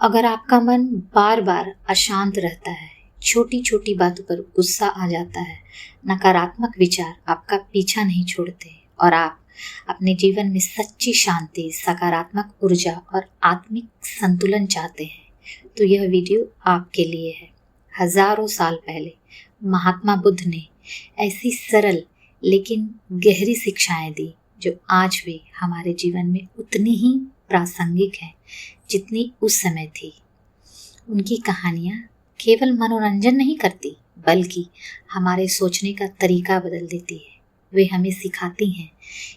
अगर आपका मन बार बार अशांत रहता है, छोटी छोटी बातों पर गुस्सा आ जाता है, नकारात्मक विचार आपका पीछा नहीं छोड़ते और आप अपने जीवन में सच्ची शांति, सकारात्मक ऊर्जा और आत्मिक संतुलन चाहते हैं, तो यह वीडियो आपके लिए है। हजारों साल पहले महात्मा बुद्ध ने ऐसी सरल लेकिन गहरी शिक्षाएं दी जो आज भी हमारे जीवन में उतनी ही प्रासंगिक है जितनी उस समय थी। उनकी कहानियाँ केवल मनोरंजन नहीं करती बल्कि हमारे सोचने का तरीका बदल देती है। वे हमें सिखाती हैं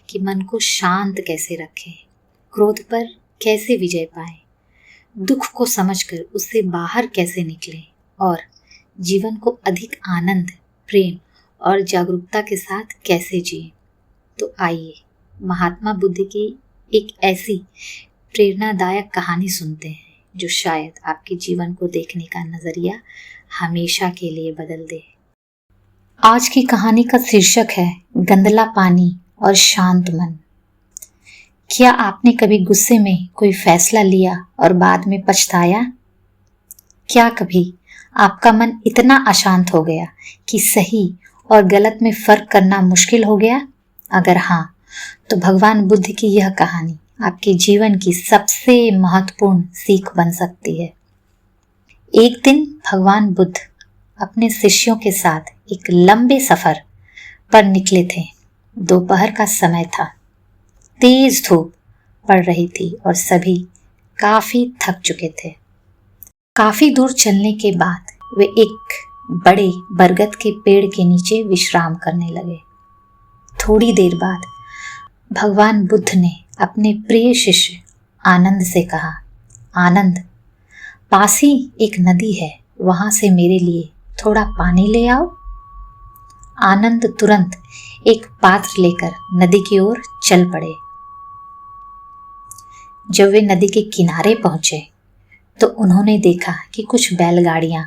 कि मन को शांत कैसे रखें, क्रोध पर कैसे विजय पाएं, दुख को समझकर उससे बाहर कैसे निकलें और जीवन को अधिक आनंद, प्रेम और जागरूकता के साथ कैसे जिएं। तो आइए महात्मा बुद्ध की एक ऐसी प्रेरणादायक कहानी सुनते हैं जो शायद आपके जीवन को देखने का नजरिया हमेशा के लिए बदल दे। आज की कहानी का शीर्षक है गंदला पानी और शांत मन। क्या आपने कभी गुस्से में कोई फैसला लिया और बाद में पछताया? क्या कभी आपका मन इतना अशांत हो गया कि सही और गलत में फर्क करना मुश्किल हो गया? अगर हाँ, तो भगवान बुद्ध की यह कहानी आपके जीवन की सबसे महत्वपूर्ण सीख बन सकती है। एक दिन भगवान बुद्ध अपने शिष्यों के साथ एक लंबे सफर पर निकले थे। दोपहर का समय था, तेज धूप पड़ रही थी और सभी काफी थक चुके थे। काफी दूर चलने के बाद वे एक बड़े बरगद के पेड़ के नीचे विश्राम करने लगे। थोड़ी देर बाद भगवान बुद्ध ने अपने प्रिय शिष्य आनंद से कहा, आनंद, पास ही एक नदी है, वहां से मेरे लिए थोड़ा पानी ले आओ। आनंद तुरंत एक पात्र लेकर नदी की ओर चल पड़े। जब वे नदी के किनारे पहुंचे तो उन्होंने देखा कि कुछ बैलगाड़ियां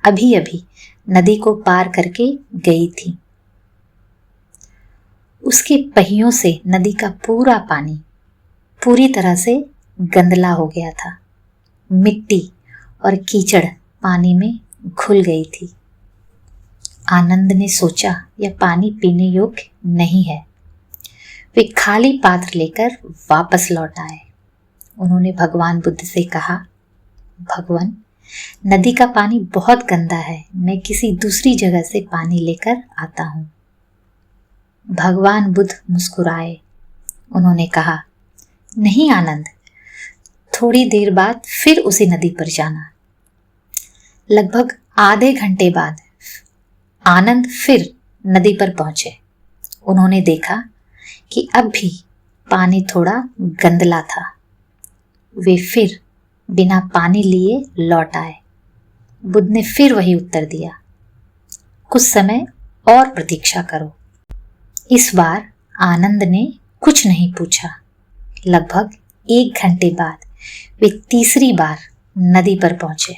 अभी अभी नदी को पार करके गई थी। उसके पहियों से नदी का पूरा पानी पूरी तरह से गंदला हो गया था। मिट्टी और कीचड़ पानी में घुल गई थी। आनंद ने सोचा यह पानी पीने योग्य नहीं है। वे खाली पात्र लेकर वापस लौट आए। उन्होंने भगवान बुद्ध से कहा, भगवान, नदी का पानी बहुत गंदा है, मैं किसी दूसरी जगह से पानी लेकर आता हूँ। भगवान बुद्ध मुस्कुराए। उन्होंने कहा, नहीं आनंद, थोड़ी देर बाद फिर उसी नदी पर जाना। लगभग आधे घंटे बाद आनंद फिर नदी पर पहुंचे। उन्होंने देखा कि अब भी पानी थोड़ा गंदला था। वे फिर बिना पानी लिए लौट आए। बुद्ध ने फिर वही उत्तर दिया, कुछ समय और प्रतीक्षा करो। इस बार आनंद ने कुछ नहीं पूछा। लगभग 1 घंटे बाद वे तीसरी बार नदी पर पहुंचे।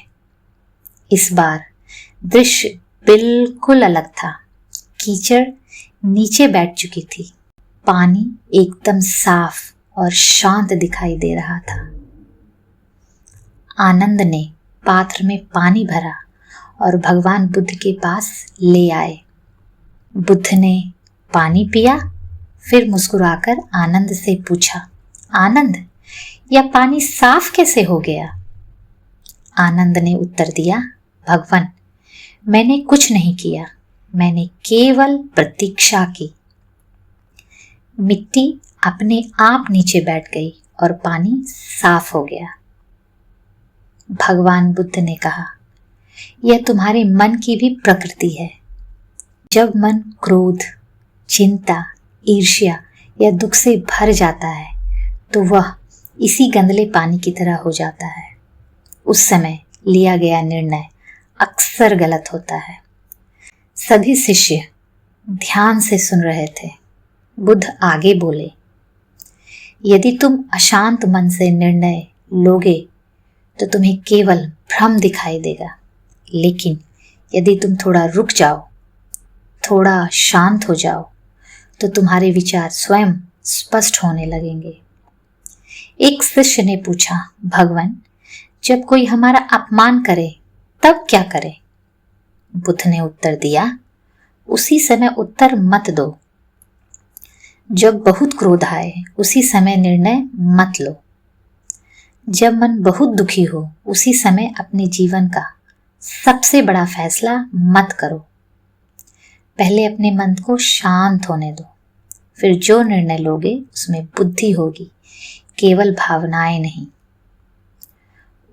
इस बार दृश्य बिल्कुल अलग था। कीचड़ नीचे बैठ चुकी थी। पानी एकदम साफ और शांत दिखाई दे रहा था। आनंद ने पात्र में पानी भरा और भगवान बुद्ध के पास ले आए। बुद्ध ने पानी पिया, फिर मुस्कुराकर आनंद से पूछा, आनंद, यह पानी साफ कैसे हो गया? आनंद ने उत्तर दिया, भगवान, मैंने कुछ नहीं किया, मैंने केवल प्रतीक्षा की। मिट्टी अपने आप नीचे बैठ गई और पानी साफ हो गया। भगवान बुद्ध ने कहा, यह तुम्हारे मन की भी प्रकृति है। जब मन क्रोध, चिंता, ईर्ष्या या दुख से भर जाता है तो वह इसी गंदले पानी की तरह हो जाता है। उस समय लिया गया निर्णय अक्सर गलत होता है। सभी शिष्य ध्यान से सुन रहे थे। बुद्ध आगे बोले, यदि तुम अशांत मन से निर्णय लोगे तो तुम्हें केवल भ्रम दिखाई देगा, लेकिन यदि तुम थोड़ा रुक जाओ, थोड़ा शांत हो जाओ, तो तुम्हारे विचार स्वयं स्पष्ट होने लगेंगे। एक शिष्य ने पूछा, भगवान, जब कोई हमारा अपमान करे तब क्या करें? बुद्ध ने उत्तर दिया, उसी समय उत्तर मत दो। जब बहुत क्रोध आए उसी समय निर्णय मत लो। जब मन बहुत दुखी हो उसी समय अपने जीवन का सबसे बड़ा फैसला मत करो। पहले अपने मन को शांत होने दो, फिर जो निर्णय लोगे उसमें बुद्धि होगी, केवल भावनाएं नहीं।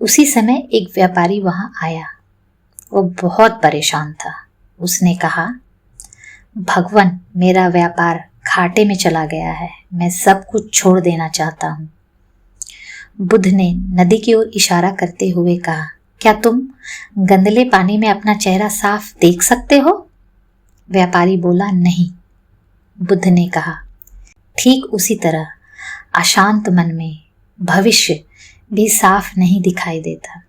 उसी समय एक व्यापारी वहां आया। वो बहुत परेशान था। उसने कहा, भगवान, मेरा व्यापार घाटे में चला गया है, मैं सब कुछ छोड़ देना चाहता हूँ। बुद्ध ने नदी की ओर इशारा करते हुए कहा, क्या तुम गंदले पानी में अपना चेहरा साफ देख सकते हो? व्यापारी बोला, नहीं। बुद्ध ने कहा, ठीक उसी तरह अशांत मन में भविष्य भी साफ नहीं दिखाई देता।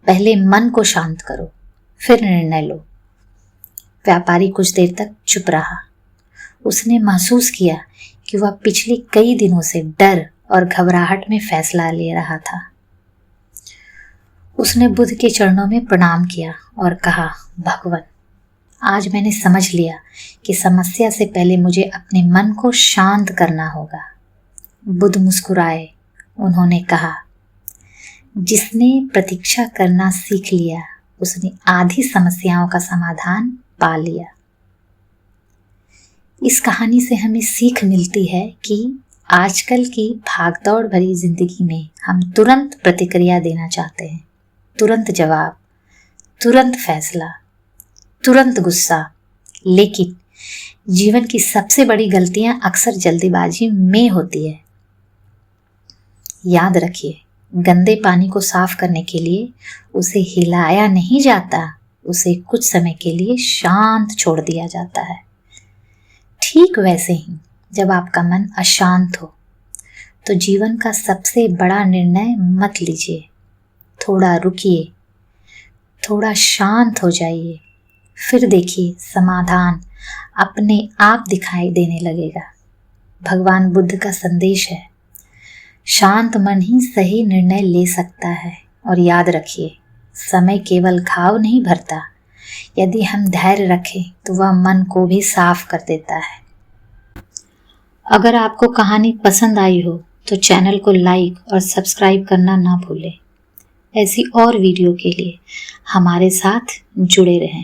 पहले मन को शांत करो, फिर निर्णय लो। व्यापारी कुछ देर तक चुप रहा। उसने महसूस किया कि वह पिछले कई दिनों से डर और घबराहट में फैसला ले रहा था। उसने बुद्ध के चरणों में प्रणाम किया और कहा, भगवान, आज मैंने समझ लिया कि समस्या से पहले मुझे अपने मन को शांत करना होगा। बुद्ध मुस्कुराए। उन्होंने कहा, जिसने प्रतीक्षा करना सीख लिया उसने आधी समस्याओं का समाधान पा लिया। इस कहानी से हमें सीख मिलती है कि आजकल की भागदौड़ भरी जिंदगी में हम तुरंत प्रतिक्रिया देना चाहते हैं, तुरंत जवाब, तुरंत फैसला, तुरंत गुस्सा। लेकिन जीवन की सबसे बड़ी गलतियां अक्सर जल्दीबाजी में होती है। याद रखिए, गंदे पानी को साफ करने के लिए उसे हिलाया नहीं जाता, उसे कुछ समय के लिए शांत छोड़ दिया जाता है। ठीक वैसे ही जब आपका मन अशांत हो तो जीवन का सबसे बड़ा निर्णय मत लीजिए। थोड़ा रुकिए, थोड़ा शांत हो जाइए, फिर देखिए समाधान अपने आप दिखाई देने लगेगा। भगवान बुद्ध का संदेश है, शांत मन ही सही निर्णय ले सकता है। और याद रखिए, समय केवल घाव नहीं भरता, यदि हम धैर्य रखें तो वह मन को भी साफ कर देता है। अगर आपको कहानी पसंद आई हो तो चैनल को लाइक और सब्सक्राइब करना ना भूलें। ऐसी और वीडियो के लिए हमारे साथ जुड़े रहें।